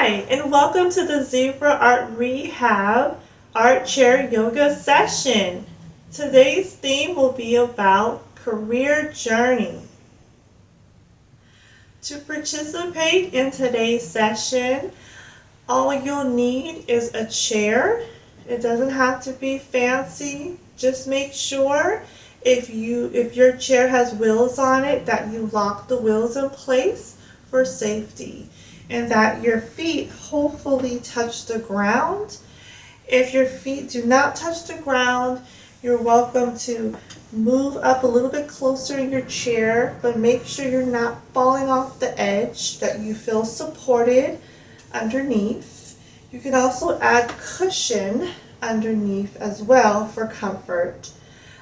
Hi, and welcome to the Zebra Art Rehab Art Chair Yoga session. Today's theme will be about career journey. To participate in today's session, all you'll need is a chair. It doesn't have to be fancy. Just make sure if your chair has wheels on it that you lock the wheels in place for safety, and that your feet hopefully touch the ground. If your feet do not touch the ground, you're welcome to move up a little bit closer in your chair, but make sure you're not falling off the edge, that you feel supported underneath. You can also add cushion underneath as well for comfort.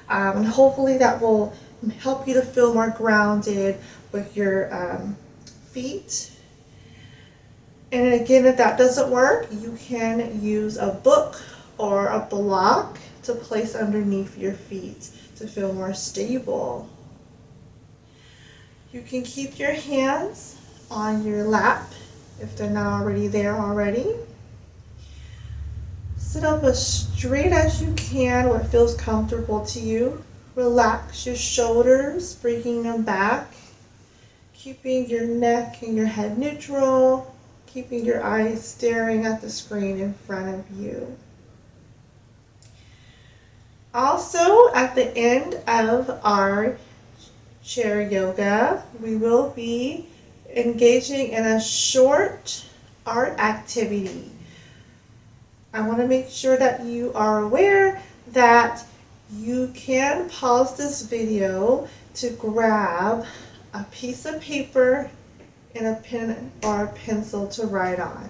And hopefully that will help you to feel more grounded with your feet. And again, if that doesn't work, you can use a book or a block to place underneath your feet to feel more stable. You can keep your hands on your lap if they're not already there already. Sit up as straight as you can, what feels comfortable to you. Relax your shoulders, bringing them back, keeping your neck and your head neutral, keeping your eyes staring at the screen in front of you. Also, at the end of our chair yoga, we will be engaging in a short art activity. I want to make sure that you are aware that you can pause this video to grab a piece of paper and a pen or a pencil to write on.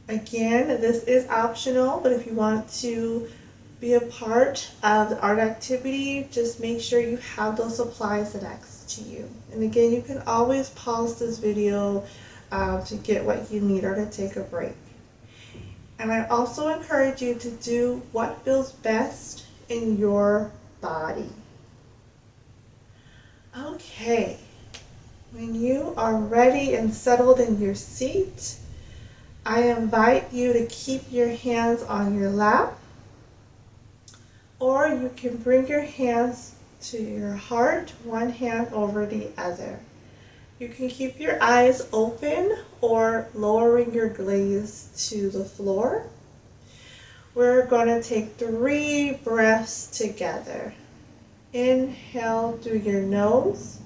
Again, this is optional, but if you want to be a part of the art activity, just make sure you have those supplies next to you. And again, you can always pause this video to get what you need or to take a break. And I also encourage you to do what feels best in your body. Okay, when you are ready and settled in your seat, I invite you to keep your hands on your lap, or you can bring your hands to your heart, one hand over the other. You can keep your eyes open or lowering your gaze to the floor. We're going to take 3 breaths together. Inhale through your nose.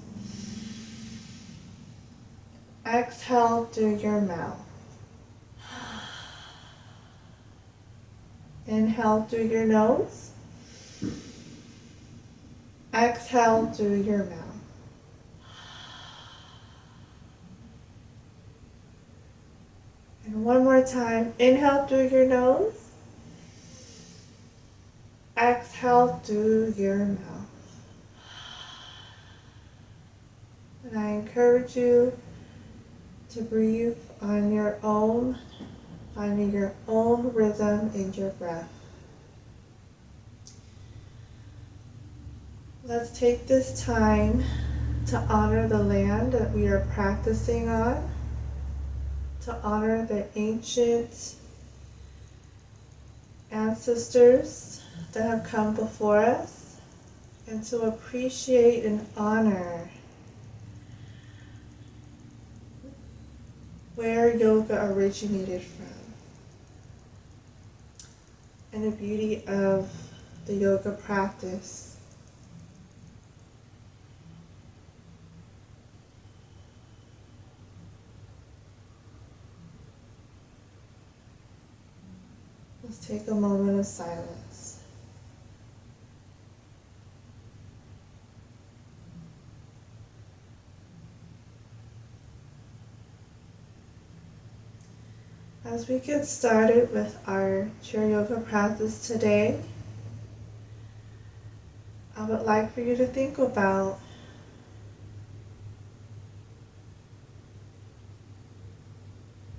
Exhale through your mouth. Inhale through your nose. Exhale through your mouth. And one more time. Inhale through your nose. Exhale through your mouth. And I encourage you to breathe on your own, finding your own rhythm in your breath. Let's take this time to honor the land that we are practicing on, to honor the ancient ancestors that have come before us, and to appreciate and honor where yoga originated from and the beauty of the yoga practice. Let's take a moment of silence. As we get started with our chair yoga practice today, I would like for you to think about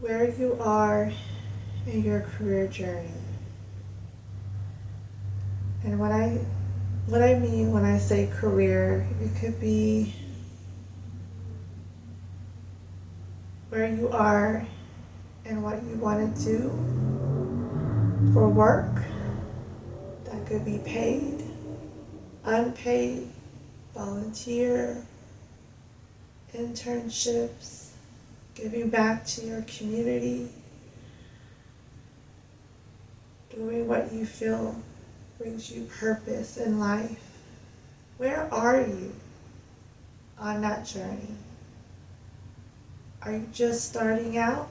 where you are in your career journey. And what I mean when I say career, it could be where you are and what you want to do for work. That could be paid, unpaid, volunteer, internships, giving back to your community, doing what you feel brings you purpose in life. Where are you on that journey? Are you just starting out?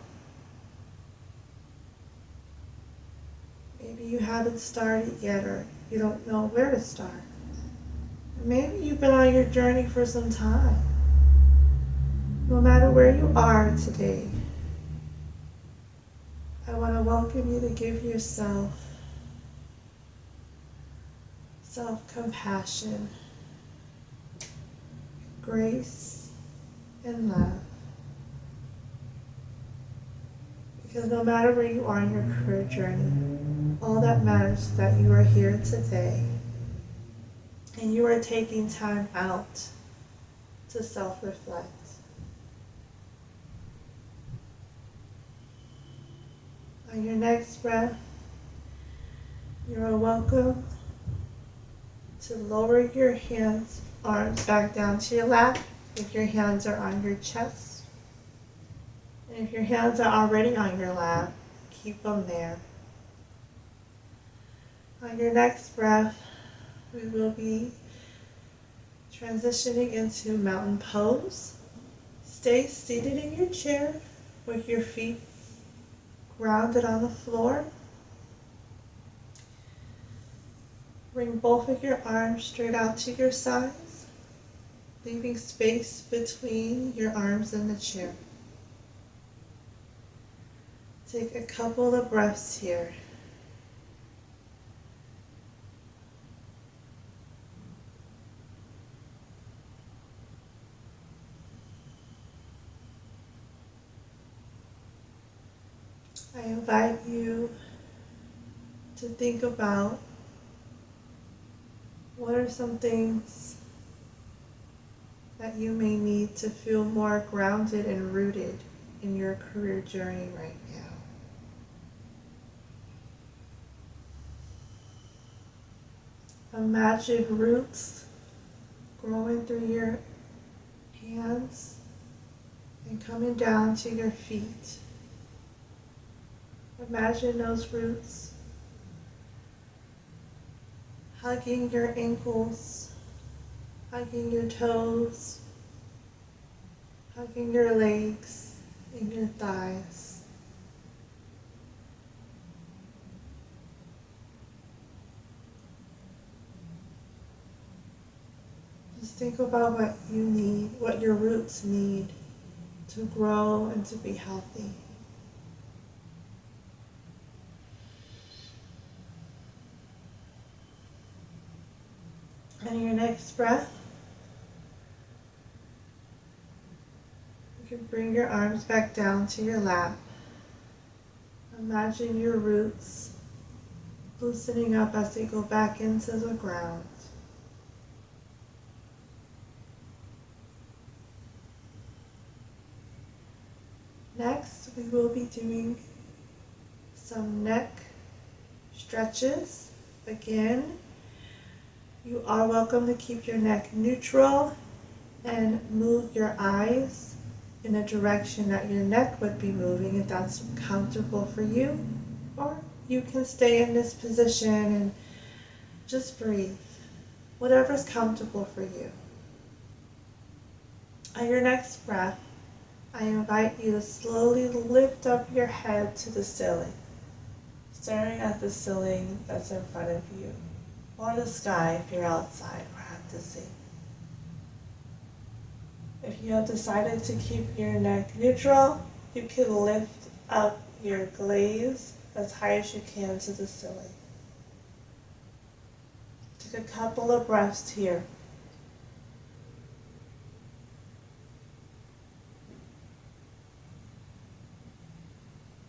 Maybe you haven't started yet, or you don't know where to start. Maybe you've been on your journey for some time. No matter where you are today, I want to welcome you to give yourself self-compassion, grace, and love. Because no matter where you are in your career journey, all that matters is that you are here today and you are taking time out to self-reflect. On your next breath, you are welcome to lower your hands, arms back down to your lap if your hands are on your chest. And if your hands are already on your lap, keep them there. On your next breath, we will be transitioning into mountain pose. Stay seated in your chair with your feet grounded on the floor. Bring both of your arms straight out to your sides, leaving space between your arms and the chair. Take a couple of breaths here. I invite you to think about what are some things that you may need to feel more grounded and rooted in your career journey right now. Imagine roots growing through your hands and coming down to your feet. Imagine those roots hugging your ankles, hugging your toes, hugging your legs and your thighs. Just think about what you need, what your roots need to grow and to be healthy. And your next breath, you can bring your arms back down to your lap. Imagine your roots loosening up as they go back into the ground. Next, we will be doing some neck stretches. Again, you are welcome to keep your neck neutral and move your eyes in a direction that your neck would be moving if that's comfortable for you. Or you can stay in this position and just breathe, whatever's comfortable for you. On your next breath, I invite you to slowly lift up your head to the ceiling, staring at the ceiling that's in front of you, or the sky if you're outside or at the sea. If you have decided to keep your neck neutral, you can lift up your gaze as high as you can to the ceiling. Take a couple of breaths here.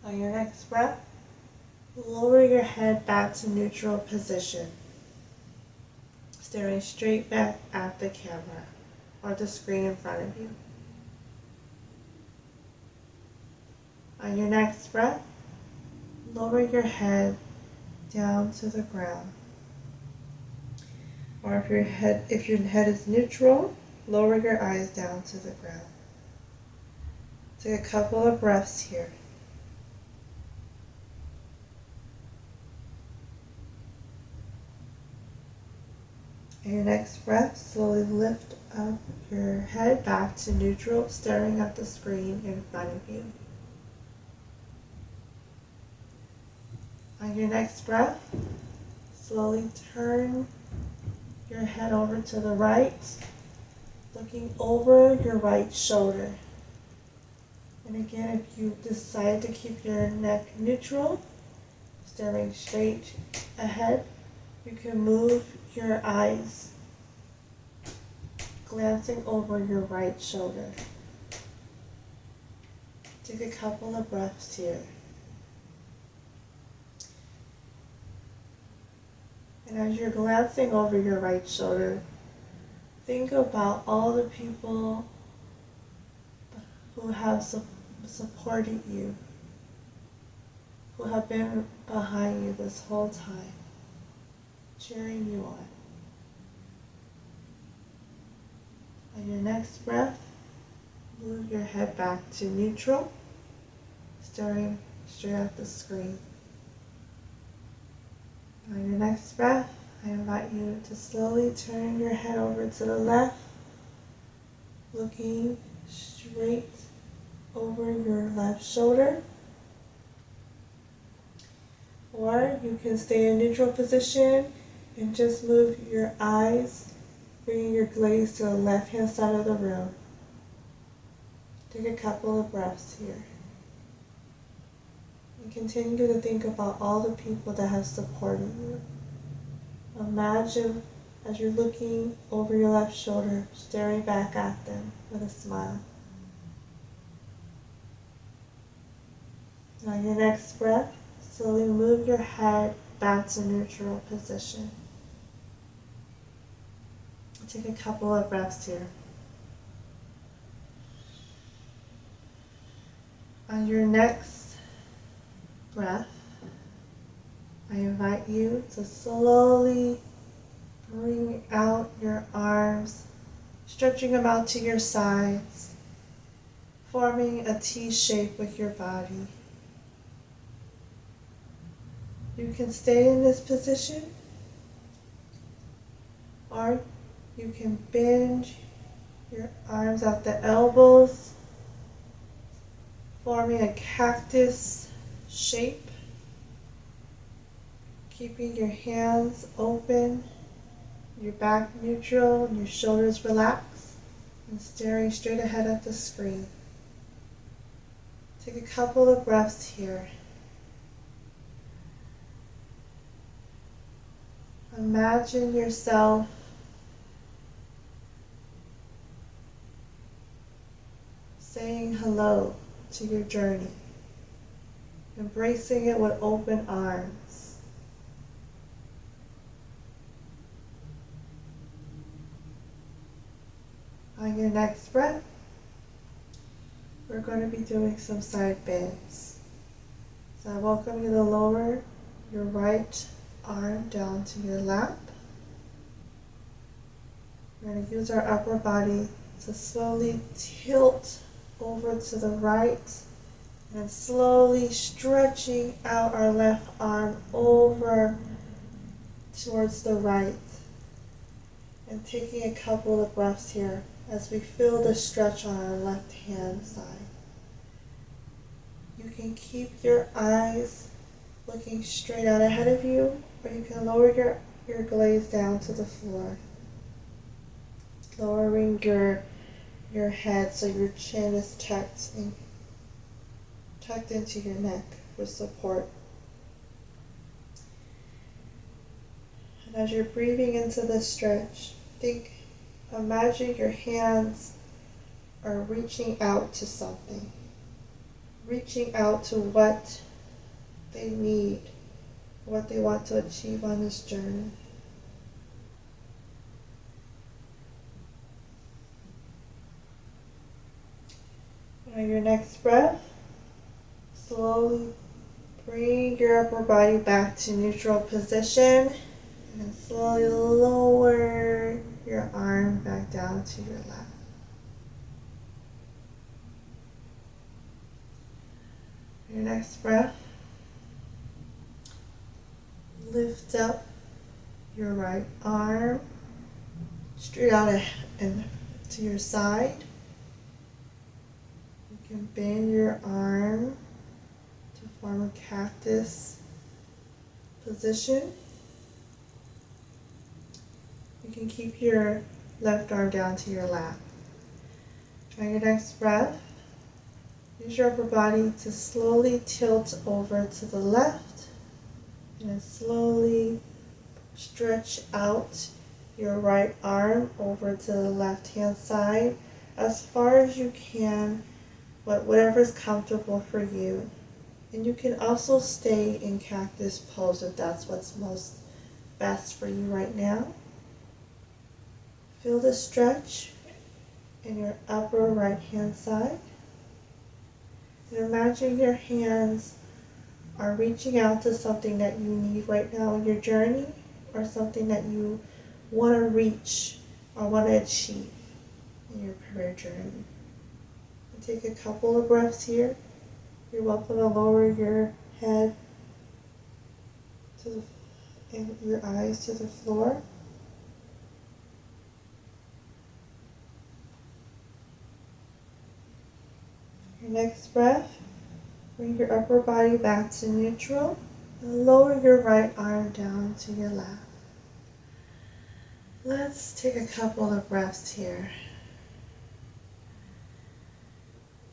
On your next breath, lower your head back to neutral position, staring straight back at the camera or the screen in front of you. On your next breath, lower your head down to the ground. Or if your head is neutral, lower your eyes down to the ground. Take a couple of breaths here. On your next breath, slowly lift up your head back to neutral, staring at the screen in front of you. On your next breath, slowly turn your head over to the right, looking over your right shoulder. And again, if you decide to keep your neck neutral, staring straight ahead, you can move your eyes, glancing over your right shoulder. Take a couple of breaths here. And as you're glancing over your right shoulder, think about all the people who have supported you, who have been behind you this whole time, cheering you on. On your next breath, move your head back to neutral, staring straight at the screen. On your next breath, I invite you to slowly turn your head over to the left, looking straight over your left shoulder. Or you can stay in neutral position and just move your eyes, bringing your gaze to the left-hand side of the room. Take a couple of breaths here. And continue to think about all the people that have supported you. Imagine as you're looking over your left shoulder, staring back at them with a smile. On your next breath, slowly move your head back to neutral position. Take a couple of breaths here. On your next breath, I invite you to slowly bring out your arms, stretching them out to your sides, forming a T shape with your body. You can stay in this position, or you can bend your arms at the elbows, forming a cactus shape, keeping your hands open, your back neutral, and your shoulders relaxed, and staring straight ahead at the screen. Take a couple of breaths here. Imagine yourself saying hello to your journey, embracing it with open arms. On your next breath, we're going to be doing some side bends. So I welcome you to lower your right arm down to your lap. We're going to use our upper body to slowly tilt over to the right and slowly stretching out our left arm over towards the right. And taking a couple of breaths here as we feel the stretch on our left hand side. You can keep your eyes looking straight out ahead of you, or you can lower your gaze down to the floor. Lowering your head so your chin is tucked into your neck for support. And as you're breathing into this stretch, imagine your hands are reaching out to something, reaching out to what they need, what they want to achieve on this journey. And on your next breath, slowly bring your upper body back to neutral position and slowly lower your arm back down to your lap. Your next breath, lift up your right arm straight out and to your side. You can bend your arm to form a cactus position. You can keep your left arm down to your lap. Try your next breath. Use your upper body to slowly tilt over to the left and then slowly stretch out your right arm over to the left hand side as far as you can, whatever is comfortable for you. And you can also stay in cactus pose if that's what's most best for you right now. Feel the stretch in your upper right hand side. And imagine your hands are reaching out to something that you need right now in your journey or something that you want to reach or want to achieve in your career journey. And take a couple of breaths here. You're welcome to lower your head and your eyes to the floor. Your next breath, bring your upper body back to neutral and lower your right arm down to your lap. Let's take a couple of breaths here.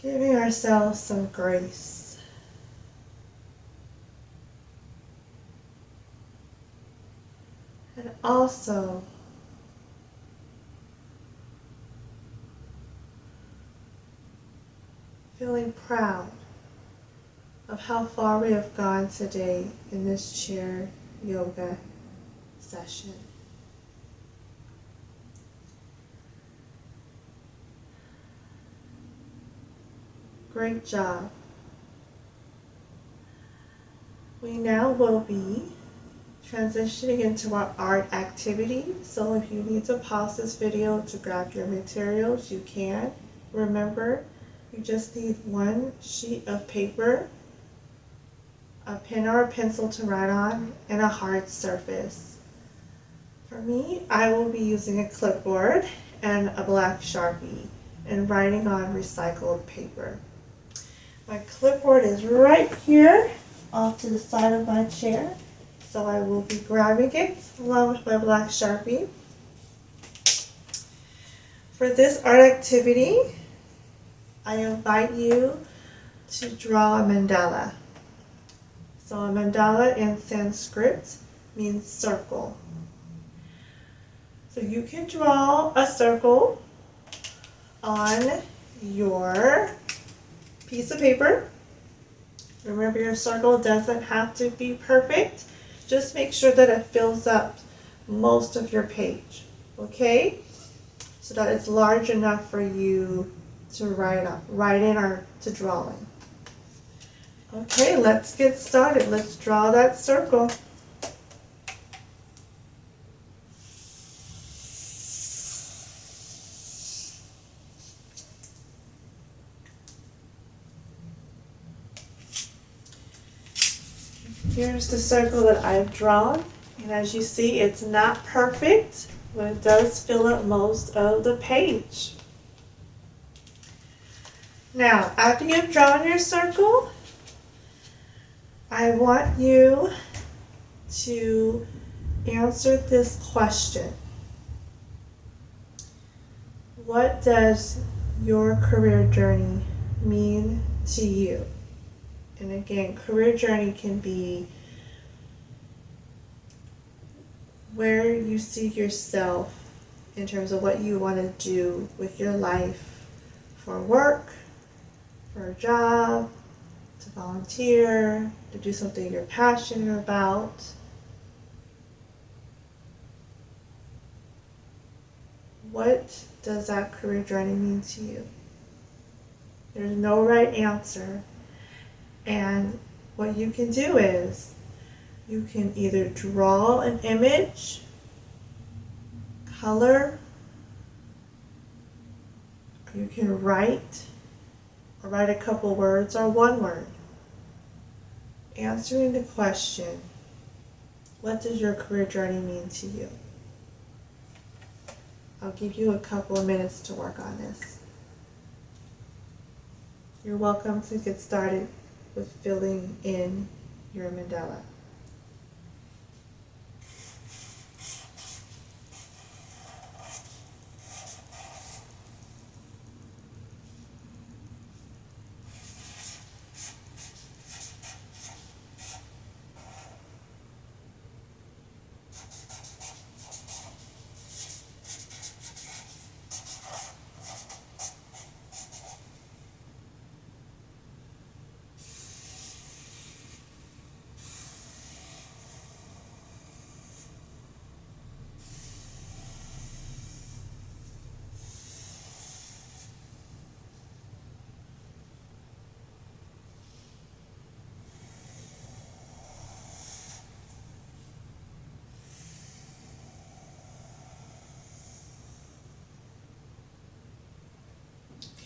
Giving ourselves some grace. And also feeling proud of how far we have gone today in this chair yoga session. Great job. We now will be transitioning into our art activity. So if you need to pause this video to grab your materials, you can. Remember, you just need one sheet of paper, a pen or a pencil to write on, and a hard surface. For me, I will be using a clipboard and a black Sharpie and writing on recycled paper. My clipboard is right here off to the side of my chair, so I will be grabbing it along with my black Sharpie. For this art activity, I invite you to draw a mandala. So a mandala in Sanskrit means circle. So you can draw a circle on your piece of paper. Remember, your circle doesn't have to be perfect. Just make sure that it fills up most of your page, okay? So that it's large enough for you to write in or to draw in. Okay, let's get started. Let's draw that circle. Here's the circle that I've drawn, and as you see, it's not perfect, but it does fill up most of the page. Now, after you've drawn your circle, I want you to answer this question. What does your career journey mean to you? And again, career journey can be where you see yourself in terms of what you want to do with your life for work, for a job, to volunteer, to do something you're passionate about. What does that career journey mean to you? There's no right answer. And what you can do is you can either draw an image, color, or you can write a couple words or one word. Answering the question, what does your career journey mean to you? I'll give you a couple of minutes to work on this. You're welcome to get started with filling in your mandala.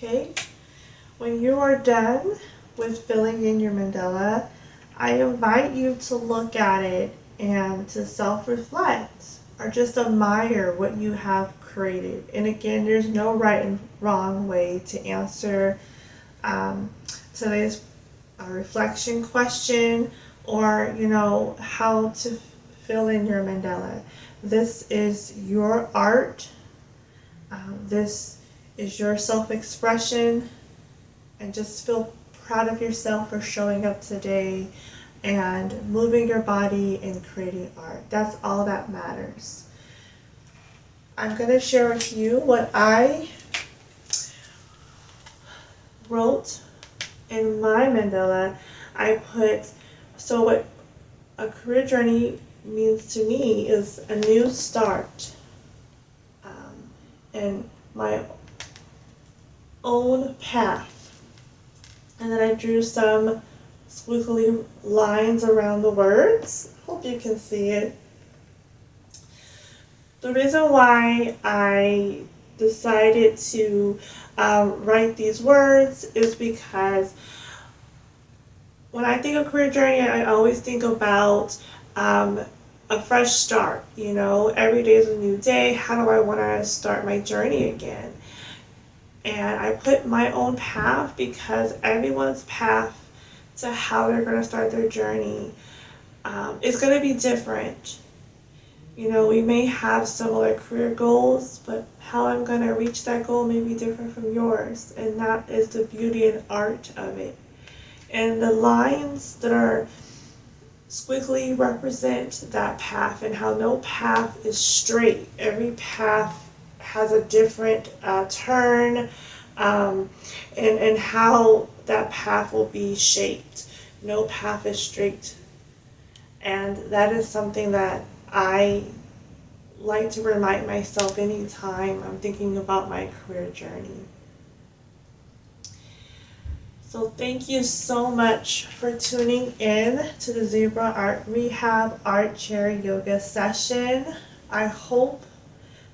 Okay, when you are done with filling in your mandala, I invite you to look at it and to self-reflect or just admire what you have created. And again, there's no right and wrong way to answer today's reflection question or, how to fill in your mandala. This is your art. This is your self-expression, and just feel proud of yourself for showing up today and moving your body and creating art. That's all that matters. I'm going to share with you what I wrote in my mandala. So what a career journey means to me is a new start, and my own path. And then I drew some squiggly lines around the words. Hope you can see it. The reason why I decided to write these words is because when I think of career journey, I always think about a fresh start. Every day is a new day. How do I want to start my journey again? And I put my own path because everyone's path to how they're going to start their journey is going to be different. We may have similar career goals, but how I'm going to reach that goal may be different from yours. And that is the beauty and art of it. And the lines that are squiggly represent that path, and how no path is straight. Every path has a different turn, and how that path will be shaped. No path is straight. And that is something that I like to remind myself anytime I'm thinking about my career journey. So thank you so much for tuning in to the Zebra Art Rehab Art Chair Yoga session. I hope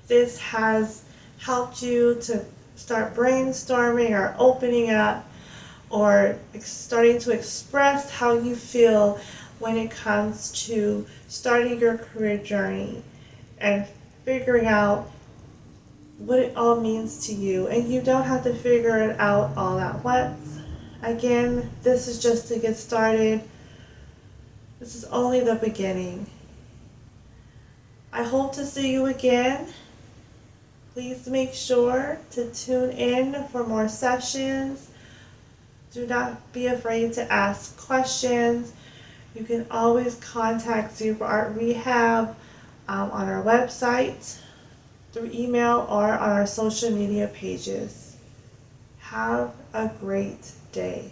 this has helped you to start brainstorming or opening up or starting to express how you feel when it comes to starting your career journey and figuring out what it all means to you. And you don't have to figure it out all at once. Again, this is just to get started. This is only the beginning. I hope to see you again. Please make sure to tune in for more sessions. Do not be afraid to ask questions. You can always contact Zebra Art Rehab on our website, through email, or on our social media pages. Have a great day.